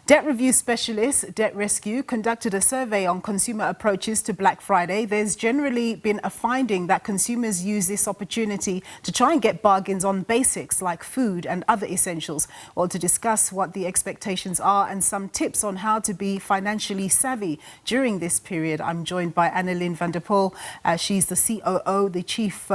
Debt review specialist Debt Rescue conducted a survey on consumer approaches to Black Friday. There's generally been a finding that consumers use this opportunity to try and get bargains on basics like food and other essentials. Well, to discuss what the expectations are and some tips on how to be financially savvy during this period, I'm joined by Annaline van der Poel. She's the COO, the Chief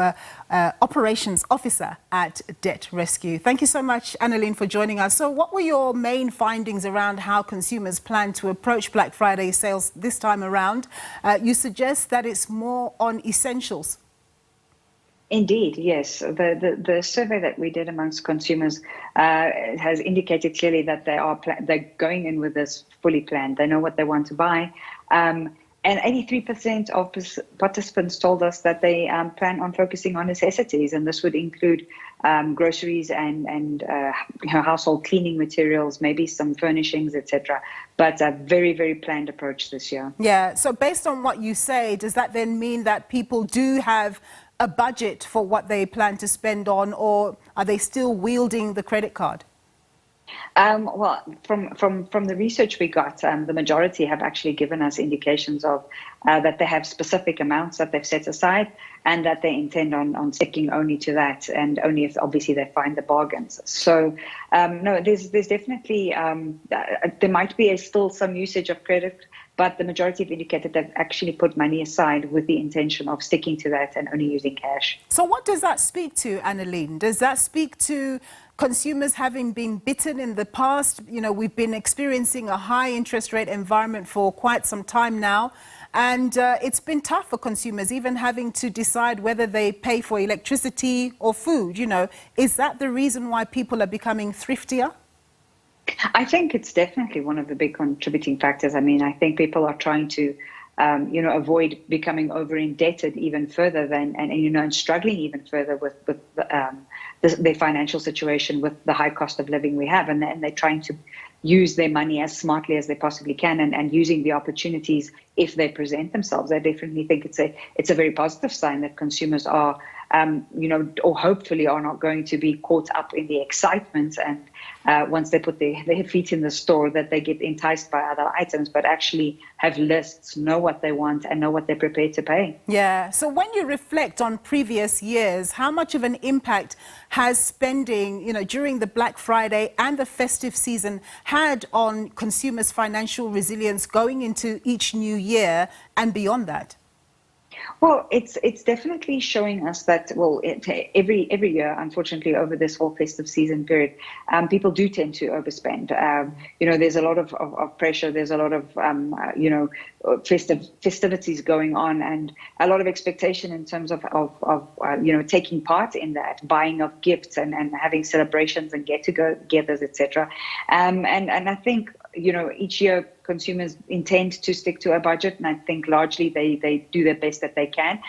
Operations Officer at Debt Rescue. Thank you so much, Annaline, for joining us. So what were your main findings around how consumers plan to approach Black Friday sales this time around? You suggest that it's more on essentials. Indeed, yes. The survey that we did amongst consumers has indicated clearly that they're going in with this fully planned. They know what they want to buy. And 83% of participants told us that they plan on focusing on necessities, and this would include groceries and household cleaning materials, maybe some furnishings, etc. But a very, very planned approach this year. Yeah, so based on what you say, does that then mean that people do have a budget for what they plan to spend on, or are they still wielding the credit card? Well, from the research we got, the majority have actually given us indications of that they have specific amounts that they've set aside and that they intend on sticking only to that, and only if obviously they find the bargains. So no, there's definitely, there might be still some usage of credit, but the majority have indicated they've actually put money aside with the intention of sticking to that and only using cash. So what does that speak to, Annaline? Does that speak to consumers having been bitten in the past? You know, we've been experiencing a high interest rate environment for quite some time now, and it's been tough for consumers, even having to decide whether they pay for electricity or food. You know, is that the reason why people are becoming thriftier? I think it's definitely one of the big contributing factors. I mean, I think people are trying to, avoid becoming over indebted even further and struggling even further with their financial situation with the high cost of living we have. And they're trying to use their money as smartly as they possibly can and using the opportunities if they present themselves. I definitely think it's a very positive sign that consumers are, or hopefully are not going to be caught up in the excitement and once they put their feet in the store, that they get enticed by other items, but actually have lists, know what they want and know what they're prepared to pay. Yeah. So when you reflect on previous years, how much of an impact has spending, during the Black Friday and the festive season had on consumers' financial resilience going into each new year and beyond that? Well, it's definitely showing us that, every year, unfortunately, over this whole festive season period, people do tend to overspend. There's a lot of pressure. There's a lot of, festivities going on, and a lot of expectation in terms of taking part in that, buying of gifts and having celebrations and get-togethers, etc. And I think, each year consumers intend to stick to a budget, and I think largely they do their best that they can.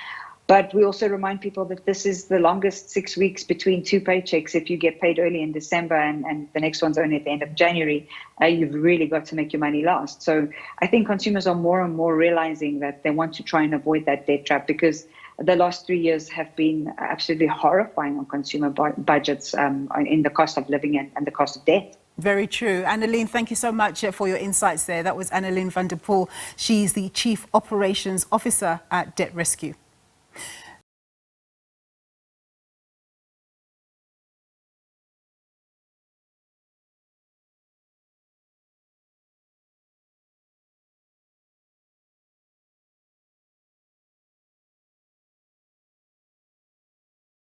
But we also remind people that this is the longest 6 weeks between two paychecks. If you get paid early in December and the next one's only at the end of January, you've really got to make your money last. So I think consumers are more and more realizing that they want to try and avoid that debt trap, because the last 3 years have been absolutely horrifying on consumer budgets in the cost of living and the cost of debt. Very true. Annaline, thank you so much for your insights there. That was Annaline van der Poel. She's the Chief Operations Officer at Debt Rescue.